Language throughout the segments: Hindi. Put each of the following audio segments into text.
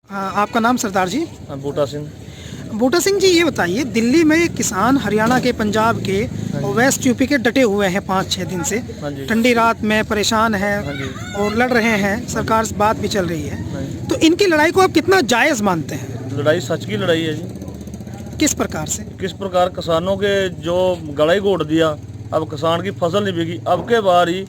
आपका नाम सरदार जी? बूटा सिंह। बूटा सिंह जी, ये बताइए, दिल्ली में किसान हरियाणा के, पंजाब के और वेस्ट यूपी के डटे हुए हैं 5-6 दिन से। हाँ जी। ठंडी रात में परेशान है हाँ जी। और लड़ रहे हैं, सरकार से बात भी चल रही है। हाँ जी। तो इनकी लड़ाई को आप कितना जायज़ मानते हैं? लड़ाई सच की लड़ाई है जी। किस प्रकार से? किस प्रकार किसानों के जो गला ही घोट दिया, अब किसान की फसल नहीं बिकी। अब के बार ही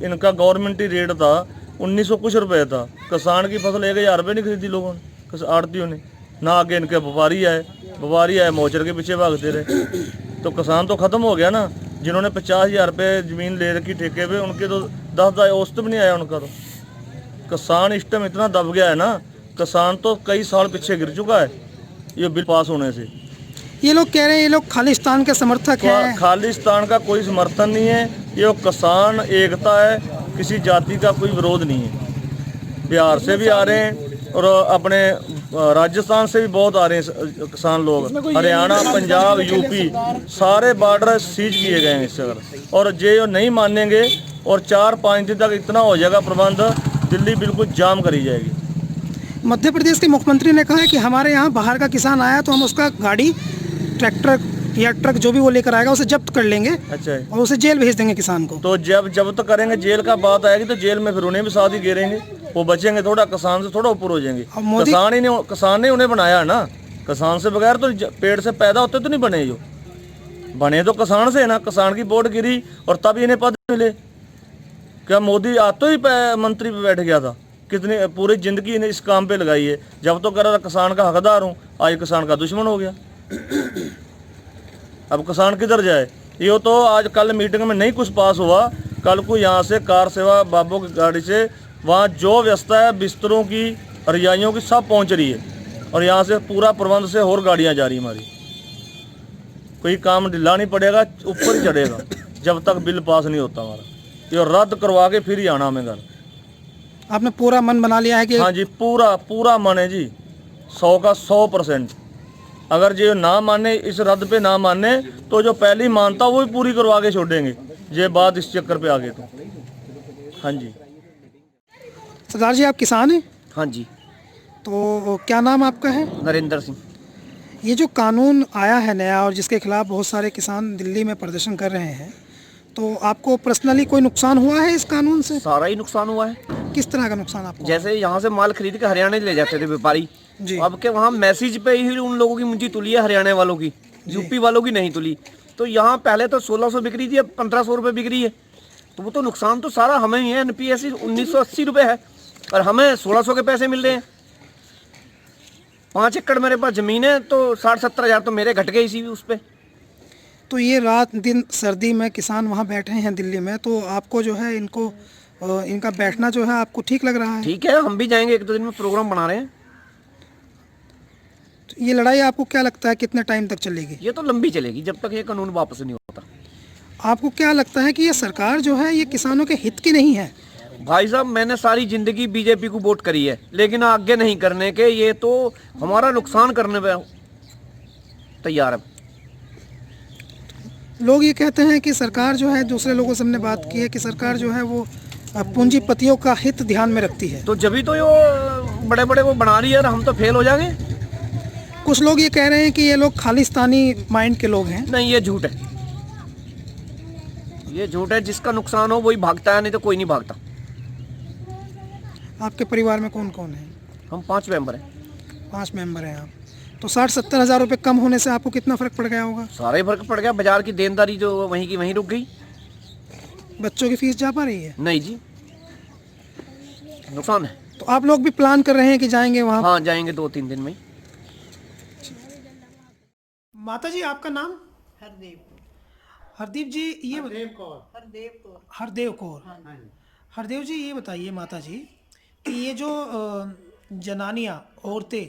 इनका गवर्नमेंट रेट था 1900 कुछ रुपए था। किसान की फसल 1000 रुपये नहीं खरीदी लोगों ने, आड़तियों ने। ना आगे इनके व्यापारी आए मोचर के पीछे भागते रहे। तो किसान तो खत्म हो गया ना। जिन्होंने 50,000 रुपये जमीन ले रखी ठेके पे, उनके तो 10 औसत भी नहीं आया उनका। तो किसान इस टाइम इतना दब गया है ना, किसान तो कई साल पीछे गिर चुका है ये बिल पास होने से। ये लोग कह रहे हैं ये लोग खालिस्तान के समर्थक हैं। खालिस्तान का कोई समर्थन नहीं है। ये किसान एकता है, किसी जाति का कोई विरोध नहीं है। बिहार से भी आ रहे हैं और अपने राजस्थान से भी बहुत आ रहे हैं किसान लोग। हरियाणा, पंजाब, यूपी सारे बॉर्डर सीज किए गए हैं इससे। अगर और जो नहीं मानेंगे और 4-5 दिन तक इतना हो जाएगा प्रबंध, दिल्ली बिल्कुल जाम करी जाएगी। मध्य प्रदेश के मुख्यमंत्री ने कहा है कि हमारे यहाँ बाहर का किसान आया तो हम उसका गाड़ी, ट्रैक्टर या ट्रक जो भी वो लेकर आएगा उसे जब्त कर लेंगे। अच्छा है। और उसे जेल भेज देंगे किसान को। तो जब तक करेंगे, जेल का बात आएगी तो जेल में फिर उन्हें भी साथ ही गिरेंगे। वो बचेंगे थोड़ा, किसान से थोड़ा ऊपर हो जाएंगे। किसान ने उन्हें बनाया है ना। किसान से बगैर तो पेड़ से पैदा होते तो नहीं बने। जो बने तो किसान से है ना। किसान की वोट गिरी और तब इन्हें पद मिले। क्या मोदी तो ही मंत्री पे बैठ गया था? कितनी पूरी जिंदगी इन्हें इस काम पे लगाई है। जब तो कर रहा किसान का हकदार हूँ, आज किसान का दुश्मन हो गया। अब किसान किधर जाए? ये तो आज कल मीटिंग में नहीं कुछ पास हुआ। कल को यहाँ से कार सेवा बाबू की गाड़ी से वहाँ जो व्यवस्था है बिस्तरों की, रजाइयों की, सब पहुँच रही है। और यहाँ से पूरा प्रबंध से और गाड़ियाँ जा रही हमारी। कोई काम ढिला नहीं पड़ेगा, ऊपर ही चढ़ेगा जब तक बिल पास नहीं होता हमारा। ये रद्द करवा के फिर ही आना हमें घर। आपने पूरा मन बना लिया है कि? हाँ जी, पूरा मन है जी, 100 का 100%। अगर जो ना माने, इस रद्द पे ना माने, तो जो पहले ही मानता वो भी पूरी करवा के छोड़ेंगे। ये बात इस चक्कर पे आ गए तो। हाँ जी। सरदार जी, आप किसान हैं? हाँ जी। तो क्या नाम आपका है? नरेंद्र सिंह। ये जो कानून आया है नया और जिसके खिलाफ बहुत सारे किसान दिल्ली में प्रदर्शन कर रहे हैं, तो आपको पर्सनली कोई नुकसान हुआ है इस कानून से? सारा ही नुकसान हुआ है। किस तरह का नुकसान आपको? जैसे यहाँ से माल खरीद के हरियाणा ले जाते थे व्यापारी जी। अब के वहाँ मैसेज पे ही उन लोगों की मुंजी तुली है, हरियाणा वालों की, यूपी वालों की नहीं तुली। तो यहाँ पहले तो 1600 बिक रही थी, अब 1500 रुपये बिक रही है। तो वो तो नुकसान तो सारा हमें ही है। NPS 1980 रुपये है और हमें 1600 के पैसे मिल रहे हैं। 5 एकड़ मेरे पास जमीन है तो 60-70 हज़ार तो मेरे घट गए इसी उस पर। तो ये रात दिन सर्दी में किसान वहाँ बैठे हैं दिल्ली में, तो आपको जो है इनका बैठना जो है आपको ठीक लग रहा है? ठीक है, हम भी जाएंगे, 1-2 दिन में प्रोग्राम बना रहे हैं। तो ये लड़ाई आपको क्या लगता है कितने टाइम तक चलेगी? ये तो लंबी चलेगी जब तक ये कानून वापस नहीं होता। आपको क्या लगता है कि ये सरकार जो है ये किसानों के हित की नहीं है? भाई साहब, मैंने सारी जिंदगी बीजेपी को वोट करी है, लेकिन आगे नहीं करने के। ये तो हमारा नुकसान करने पे तैयार है। लोग ये कहते हैं कि सरकार जो है, दूसरे लोगों से हमने बात की है कि सरकार जो है वो पूंजीपतियों का हित ध्यान में रखती है। तो जब तो ये बड़े बड़े वो बना रही है और हम तो फेल हो जाएंगे। कुछ लोग ये कह रहे हैं कि ये लोग खालिस्तानी माइंड के लोग हैं। नहीं, ये झूठ है। ये झूठ है। जिसका नुकसान हो वही भागता है, नहीं तो कोई नहीं भागता। आपके परिवार में कौन कौन है? हम 5 मेंबर हैं। 5 मेंबर हैं आप। तो 60-70 हज़ार रुपये कम होने से आपको कितना फ़र्क पड़ गया होगा? सारा ही फर्क पड़ गया। बाजार की देनदारी जो वहीं की वहीं रुक गई। बच्चों की फीस जा पा रही है? नहीं जी, नुकसान है। तो आप लोग भी प्लान कर रहे हैं कि जाएंगे वहाँ? हाँ, जाएंगे 2-3 दिन में। माता जी, आपका नाम? हरदेव। हरदीप जी, ये हरदेव कौर। हरदेव कौर। हरदेव जी, ये बताइए माता जी कि ये जो जनानियाँ, औरतें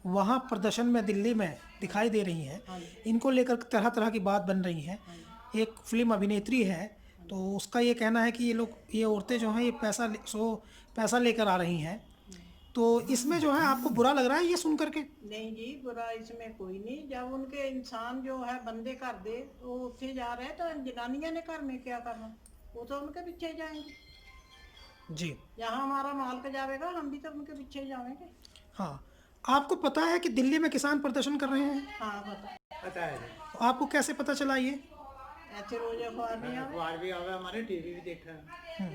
वहाँ प्रदर्शन में दिल्ली में दिखाई दे रही हैं, इनको लेकर तरह तरह की बात बन रही है। एक फिल्म अभिनेत्री है तो उसका ये कहना है कि ये औरतें जो हैं ये पैसा लेकर आ रही हैं। तो इसमें जो है आपको बुरा लग रहा है ये सुन करके? नहीं जी, बुरा इसमें कोई नहीं। जब उनके इंसान जो है बंदे कर दे तो उत्थे जा रहे हैं, तो जनानियां ने घर में क्या करना? वो तो उनके पीछे जाएंगे जी। जहाँ हमारा माल का जाएगा, हम भी तो उनके पीछे जाएंगे। हाँ, आपको पता है कि दिल्ली में किसान प्रदर्शन कर रहे हैं? हाँ पता तो आपको कैसे पता चला ये? ऐसे रोज अखबार नहीं आवे। अखबार भी आवे, हमारे टीवी भी देखा है।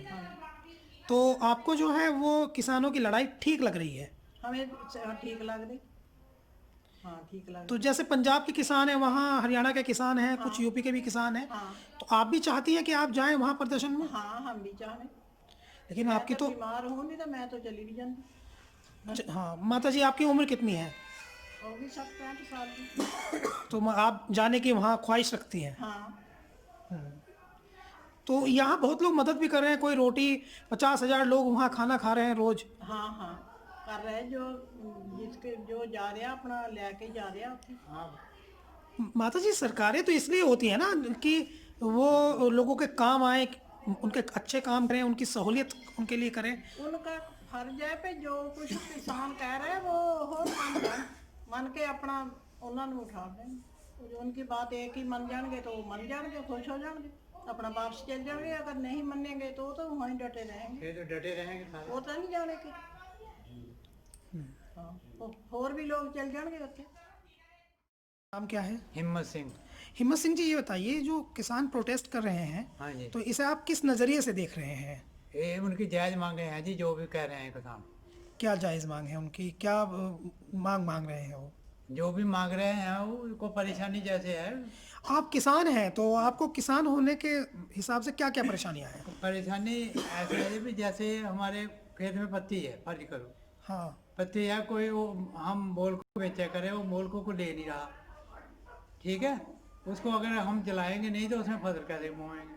तो आपको जो है वो किसानों की लड़ाई ठीक लग रही है? हमें ठीक लग रही। हाँ ठीक लग तो जैसे पंजाब के किसान हैं, वहाँ हरियाणा के किसान हैं, कुछ यूपी के भी किसान हैं, हाँ तो आप भी चाहती हैं कि आप जाएं वहाँ प्रदर्शन में? हाँ हम भी चाहने। लेकिन आपकी तो बीमार हूँ नहीं तो मैं तो चली भी जाती। हाँ माता जी, आपकी उम्र कितनी है? होगी 60-65 साल की। तो आप जाने की वहाँ ख्वाहिश रखती हैं? हाँ तो यहाँ बहुत लोग मदद भी कर रहे हैं, कोई रोटी 50,000 लोग वहाँ खाना खा रहे हैं रोज। हाँ हाँ कर रहे जो जिसके जो जा रहा अपना लेके जा रहा उत्थे। माता जी, सरकारें तो इसलिए होती है ना कि वो लोगों के काम आए, उनके अच्छे काम करें, उनकी सहूलियत उनके लिए करें। उनका फर्ज है पे जो कुछ किसान कह रहे हैं वो हो मन के अपना उन्होंने उठा दें। जो उनकी बात एक ही मन जाएंगे तो वो मन जाएंगे, खुश हो जाएंगे, अपना वापस चल जाएंगे। अगर नहीं मानेंगे तो वहीं डटे रहेंगे। ये तो डटे रहेंगे सारे। वो तो नहीं जाने के। हाँ और भी लोग चल जाएंगे उत्थे। नाम क्या है? हिम्मत सिंह। हिम्मत सिंह जी, ये बताइए, जो किसान प्रोटेस्ट कर रहे हैं, हाँ जी, तो इसे आप किस नज़रिए से देख रहे हैं? ये उनकी जायज मांगे हैं जी, जो भी कह रहे हैं किसान। क्या जायज़ मांग है उनकी? क्या मांग रहे हैं वो? जो भी मांग रहे हैं वो उनको परेशानी जैसे है। आप किसान हैं, तो आपको किसान होने के हिसाब से क्या क्या परेशानियां हैं? परेशानी ऐसे है भी जैसे हमारे खेत में पत्ती है, फर्ज करो हाँ। पत्ती है, कोई वो हम मोल को बेचा करे, वो मोल को ले नहीं रहा, ठीक है। उसको अगर हम जलाएंगे नहीं तो उसमें फसल कैसे बोएंगे?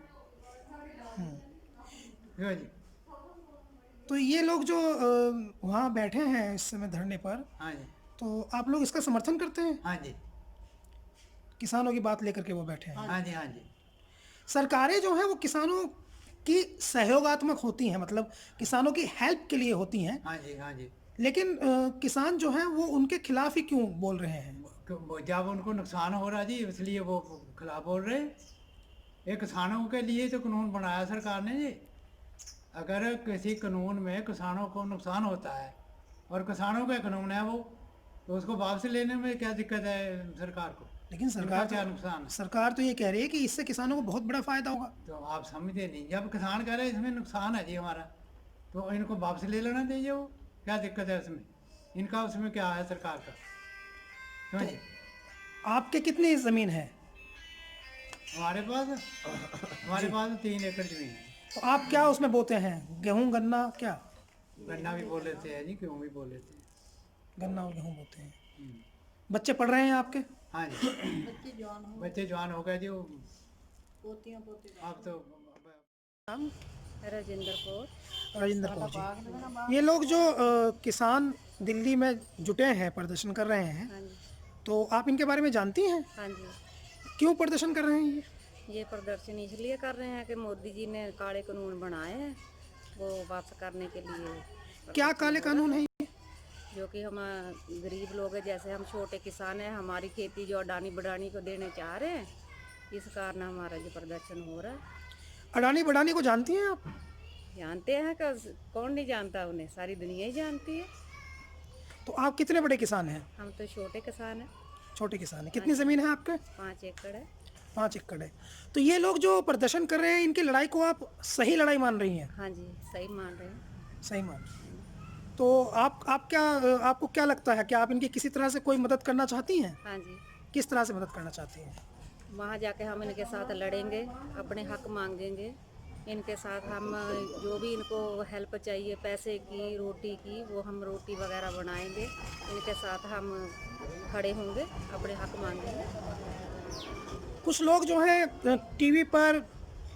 क्यों जी? तो ये लोग जो वहाँ बैठे हैं इस समय धरने पर, हाँ जी, तो आप लोग इसका समर्थन करते हैं? हाँ जी, किसानों की बात लेकर के वो बैठे हैं। हाँ जी, हाँ जी, सरकारें जो हैं वो किसानों की सहयोगात्मक होती हैं, मतलब किसानों की हेल्प के लिए होती हैं, हाँ जी, हाँ जी। लेकिन किसान जो हैं वो उनके खिलाफ ही क्यों बोल रहे हैं? जब उनको नुकसान हो रहा जी, इसलिए वो खिलाफ बोल रहे। ये किसानों के लिए तो कानून बनाया सरकार ने जी। अगर किसी कानून में किसानों को नुकसान होता है और किसानों का कानून है वो, तो उसको वापस लेने में क्या दिक्कत है सरकार को? लेकिन उनका क्या नुकसान है? सरकार तो ये कह रही है कि इससे किसानों को बहुत बड़ा फायदा होगा। तो आप समझते नहीं, जब किसान कह रहे हैं इसमें नुकसान है जी हमारा, तो इनको वापस ले लेना चाहिए। वो क्या दिक्कत है उसमें? इनका उसमें क्या है सरकार का? क्यों जी? आपके कितनी ज़मीन है? हमारे पास 3 एकड़ जमीन है। तो आप क्या उसमें बोते हैं? गेहूं, गन्ना, क्या? गन्ना भी बोल लेते हैं जी, गेहूँ भी बोल लेते हैं। गन्ना और गेहूं बोते हैं। बच्चे पढ़ रहे हैं आपके? हाँ जी, बच्चे जवान हो बच्चे जवान हो गए जी। पोतियां पोते अब तो राजेंद्र कौर। राजेंद्र कौर जी, ये लोग जो किसान दिल्ली में जुटे हैं, प्रदर्शन कर रहे हैं, हाँ जी, तो आप इनके बारे में जानती हैं? हाँ जी। क्यों प्रदर्शन कर रहे हैं ये प्रदर्शन इसलिए कर रहे हैं कि मोदी जी ने काले कानून बनाए हैं वो वापस करने के लिए। क्या काले कानून है ये? जो कि हम गरीब लोग हैं, जैसे हम छोटे किसान हैं, हमारी खेती जो अडानी बडानी को देने चाह रहे हैं, इस कारण हमारा जो प्रदर्शन हो रहा है। अडानी बडानी को जानती हैं आप? जानते हैं कि कौन नहीं जानता, उन्हें सारी दुनिया ही जानती है। तो आप कितने बड़े किसान हैं? हम तो छोटे किसान हैं। छोटे किसान हैं। कितनी ज़मीन है आपके? 5 एकड़ है। 5 एकड़ है। तो ये लोग जो प्रदर्शन कर रहे हैं, इनकी लड़ाई को आप सही लड़ाई मान रही हैं? हाँ जी, सही मान रहे हैं। सही मान रही हैं। तो आप क्या, आपको क्या लगता है कि आप इनकी किसी तरह से कोई मदद करना चाहती हैं? हाँ जी, किस तरह से मदद करना चाहती हैं? वहाँ जाके हम इनके साथ लड़ेंगे, अपने हक मांगेंगे। इनके साथ हम जो भी इनको हेल्प चाहिए, पैसे की, रोटी की, वो हम रोटी वगैरह बनाएंगे। इनके साथ हम खड़े होंगे, अपने हक मांगेंगे। कुछ लोग जो हैं टीवी पर,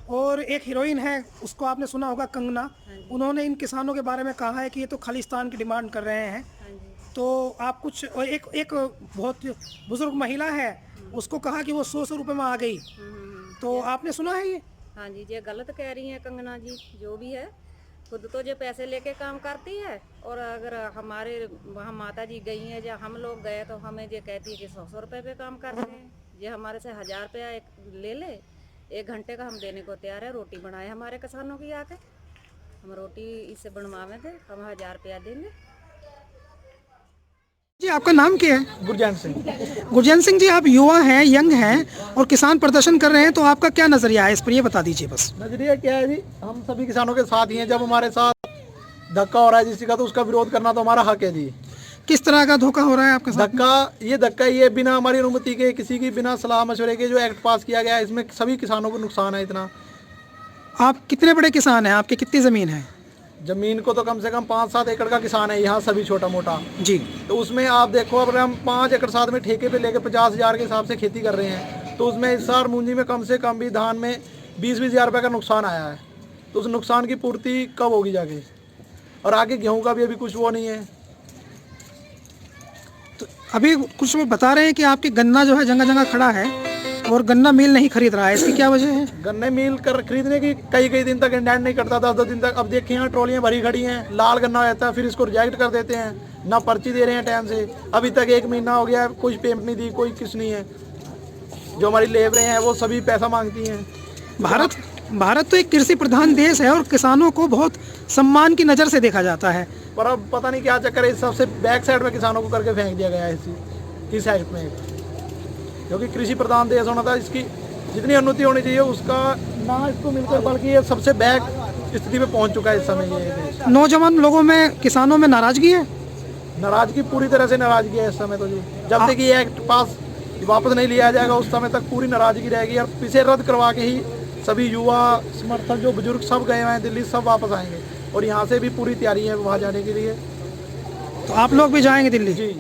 और एक हीरोइन है, उसको आपने सुना होगा, कंगना, उन्होंने इन किसानों के बारे में कहा है कि ये तो खालिस्तान की डिमांड कर रहे हैं। हाँ जी, तो आप कुछ, और एक बहुत बुजुर्ग महिला है, उसको कहा कि वो 100 रुपये में आ गई, तो आपने सुना है ये? हाँ जी, ये गलत कह रही हैं कंगना जी। जो भी है, खुद तो जो पैसे लेके काम करती है, और अगर हमारे वहाँ माता जी गई हैं, जब हम लोग गए तो हमें ये कहती है कि 100 रुपये पे काम करते हैं। ये हमारे से 1000 रुपया ले ले, 1 घंटे का हम देने को तैयार है। रोटी बनाए हमारे किसानों की आके, हम रोटी इससे बनवावे थे, हम 1000 रुपया देंगे। जी आपका नाम क्या है? गुरजैन सिंह। गुरजैन सिंह जी, आप युवा हैं, यंग हैं और किसान प्रदर्शन कर रहे हैं, तो आपका क्या नजरिया है इस पर, ये बता दीजिए बस। नजरिया क्या है जी, हम सभी किसानों के साथ ही हैं। जब हमारे साथ धक्का हो रहा है किसी का, तो उसका विरोध करना तो हमारा हक है जी। किस तरह का धोखा हो रहा है आपके साथ? धक्का ये बिना हमारी अनुमति के, किसी की बिना सलाह मशवरे के जो एक्ट पास किया गया है, इसमें सभी किसानों को नुकसान है इतना। आप कितने बड़े किसान हैं? आपकी कितनी ज़मीन है? जमीन को तो कम से कम 5-7 एकड़ का किसान है यहाँ, सभी छोटा मोटा जी। तो उसमें आप देखो, अगर हम 5 एकड़ साथ में ठेके पे लेके 50,000 के हिसाब से खेती कर रहे हैं, तो उसमें इस साल मूंजी में कम से कम भी धान में 20-20 हज़ार रुपये का नुकसान आया है। तो उस नुकसान की पूर्ति कब होगी जाके? और आगे गेहूं का भी अभी कुछ वो नहीं है। तो अभी कुछ वो बता रहे हैं कि आपकी गन्ना जो है जगह जगह खड़ा है और गन्ना मिल नहीं खरीद रहा है, इसकी क्या वजह है? गन्ने मिल कर खरीदने की कई दिन तक इंडेंट नहीं करता, 10-10 दिन तक। अब देखिए यहाँ ट्रॉलियाँ भरी खड़ी हैं, लाल गन्ना रहता है, फिर इसको रिजेक्ट कर देते हैं, ना पर्ची दे रहे हैं टाइम से। अभी तक 1 महीना हो गया, कोई पेमेंट नहीं दी, कोई किस नहीं है। जो हमारी लेबरें हैं वो सभी पैसा मांगती हैं। भारत तो एक कृषि प्रधान देश है और किसानों को बहुत सम्मान की नज़र से देखा जाता है, पर अब पता नहीं क्या चक्कर है, इस सबसे बैक साइड में किसानों को करके फेंक दिया गया है इस साइड में। क्योंकि कृषि प्रधान देश होना था, इसकी जितनी उन्नति होनी चाहिए उसका ना इसको मिलकर, बल्कि ये सबसे बैक स्थिति में पहुंच चुका है इस समय ये देश। नौजवान लोगों में, किसानों में नाराजगी है? नाराजगी, पूरी तरह से नाराजगी है इस समय तो जी। जब तक ये एक्ट पास वापस नहीं लिया जाएगा उस समय तक पूरी नाराजगी रहेगी। और इसे रद्द करवा के ही सभी युवा समर्थक जो बुजुर्ग सब गए हुए हैं दिल्ली, सब वापस आएंगे। और यहाँ से भी पूरी तैयारी है वहाँ जाने के लिए। तो आप लोग भी जाएंगे दिल्ली? जी।